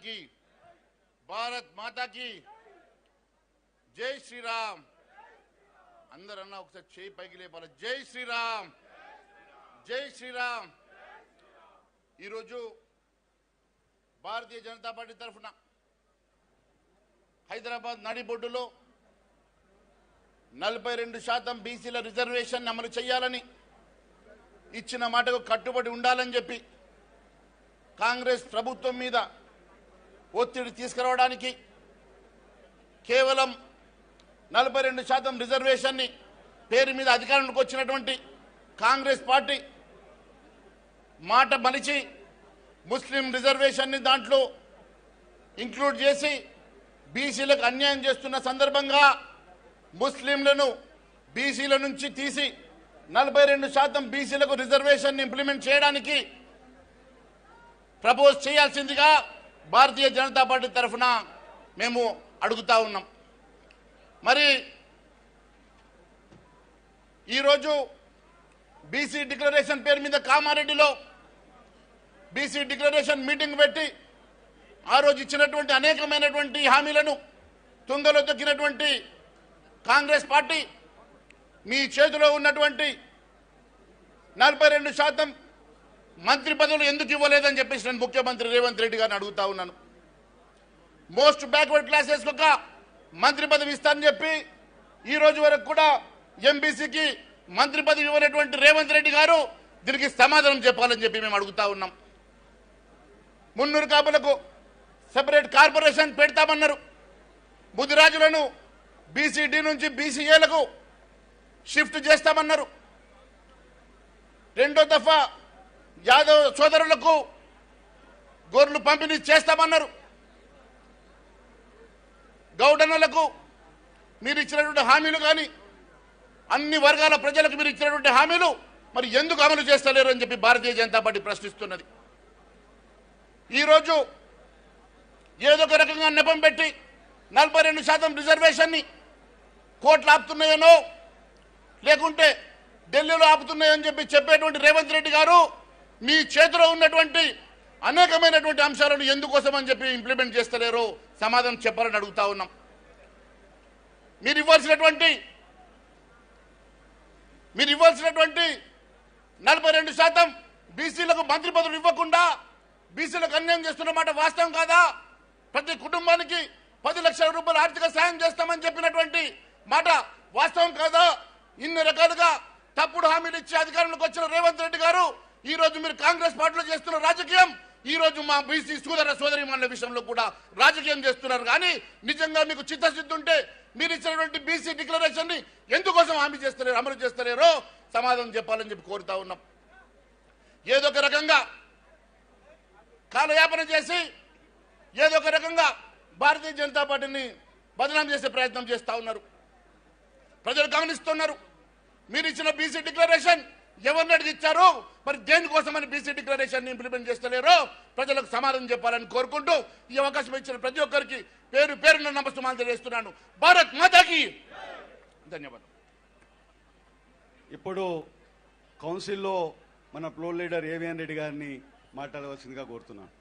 की भारत माता की जय श्री राम अंदर अन्ना ఒకసారి చేయి పైకి లేపాలి జై శ్రీరామ్ జై శ్రీరామ్ ఈ రోజు భారతీయ జనతా పార్టీ తరఫున హైదరాబాద్ నడిబొడ్డులో 42% బీసీల రిజర్వేషన్ అమలు చేయాలని ఇచ్చిన మాటకు కట్టుబడి ఉండాలని చెప్పి కాంగ్రెస్ ప్రభుత్వం మీద ఒత్తిడి తీసుకురావడానికి కేవలం 42% రిజర్వేషన్ ని పేరు మీద అధికారంలోకి వచ్చినటువంటి కాంగ్రెస్ పార్టీ మాట మలిచి ముస్లిం రిజర్వేషన్ ని దాంట్లో ఇంక్లూడ్ చేసి బీసీలకు అన్యాయం చేస్తున్న సందర్భంగా ముస్లింలను బీసీల నుంచి తీసి 42% బీసీలకు రిజర్వేషన్ ని ఇంప్లిమెంట్ చేయడానికి ప్రపోజ్ చేయాల్సిందిగా భారతీయ జనతా పార్టీ తరఫున మేము అడుగుతా ఉన్నాం। మరి ఈరోజు బీసీ డిక్లరేషన్ పేరు మీద కామారెడ్డిలో బీసీ డిక్లరేషన్ మీటింగ్ పెట్టి ఆ రోజు ఇచ్చినటువంటి అనేకమైనటువంటి హామీలను తుంగలో తొక్కినటువంటి కాంగ్రెస్ పార్టీ మీ చేతిలో ఉన్నటువంటి 42% మంత్రి పదవులు ఎందుకు ఇవ్వలేదని చెప్పేసి నేను ముఖ్యమంత్రి రేవంత్ రెడ్డి గారిని అడుగుతా ఉన్నాను। మోస్ట్ బ్యాక్వర్డ్ క్లాసెస్ ఒక మంత్రి పదవి ఇస్తానని చెప్పి ఈ రోజు వరకు కూడా ఎంబీసీకి మంత్రి పదవి ఇవ్వనటువంటి రేవంత్ రెడ్డి గారు దీనికి సమాధానం చెప్పాలని చెప్పి మేము అడుగుతా ఉన్నాం। మున్నూరు కాపులకు సెపరేట్ కార్పొరేషన్ పెడతామన్నారు, ముదిరాజులను బీసీడీ నుంచి బీసీఏలకు షిఫ్ట్ చేస్తామన్నారు, రెండో దఫా యాదవ్ సోదరులకు గొర్రెలు పంపిణీ చేస్తామన్నారు, గౌడనులకు మీరు ఇచ్చినటువంటి హామీలు కానీ అన్ని వర్గాల ప్రజలకు మీరు ఇచ్చినటువంటి హామీలు మరి ఎందుకు అమలు చేస్తలేరు అని చెప్పి భారతీయ జనతా పార్టీ ప్రశ్నిస్తున్నది। ఈరోజు ఏదో ఒక రకంగా నెపం పెట్టి 42% రిజర్వేషన్ ని కోర్టులు ఆపుతున్నాయనో లేకుంటే ఢిల్లీలో ఆపుతున్నాయని చెప్పి చెప్పేటువంటి రేవంత్ రెడ్డి గారు మీ చేతిలో ఉన్నటువంటి అనేకమైనటువంటి అంశాలను ఎందుకోసం అని చెప్పి ఇంప్లిమెంట్ చేస్తలేరో సమాధానం చెప్పాలని అడుగుతా ఉన్నాం। మీరు ఇవ్వాల్సినటువంటి 42% బీసీలకు మంత్రి పదవులు ఇవ్వకుండా బీసీలకు అన్యాయం చేస్తున్నమాట వాస్తవం కాదా? ప్రతి కుటుంబానికి 10 లక్షల రూపాయలు ఆర్థిక సాయం చేస్తామని చెప్పినటువంటి మాట వాస్తవం కాదా? ఇన్ని రకాలుగా తప్పుడు హామీలు ఇచ్చి అధికారంలోకి వచ్చిన రేవంత్ రెడ్డి గారు ఈ రోజు మీరు కాంగ్రెస్ పార్టీలో చేస్తున్న రాజకీయం ఈ రోజు మా బీసీ సోదరీమణుల విషయంలో కూడా రాజకీయం చేస్తున్నారు। కానీ నిజంగా మీకు చిత్తశుద్ధి ఉంటే మీరు ఇచ్చినటువంటి బీసీ డిక్లరేషన్ ని ఎందుకోసం హామీ చేస్తలేరు, అమలు చేస్తలేరో సమాధానం చెప్పాలని చెప్పి కోరుతా ఉన్నాం। ఏదో ఒక రకంగా కాలయాపన చేసి ఏదో ఒక రకంగా భారతీయ జనతా పార్టీని బదనాం చేసే ప్రయత్నం చేస్తా ఉన్నారు, ప్రజలు గమనిస్తున్నారు। మీరు ఇచ్చిన బీసీ డిక్లరేషన్ ఎవరిని అడిగి ఇచ్చారో మరి దేనికోసమని బీసీ డిక్లరేషన్ ఇంప్లిమెంట్ చేస్తలేరో ప్రజలకు సమాధానం చెప్పాలని కోరుకుంటూ ఈ అవకాశం ఇచ్చిన ప్రతి ఒక్కరికి పేరు పేరున నమస్కారం తెలియజేస్తున్నాను। భారత్ మాతాకి ధన్యవాదాలు। ఇప్పుడు కౌన్సిల్లో మన ఫ్లోర్ లీడర్ ఏవిఎన్ రెడ్డి గారిని మాట్లాడవలసిందిగా కోరుతున్నాను।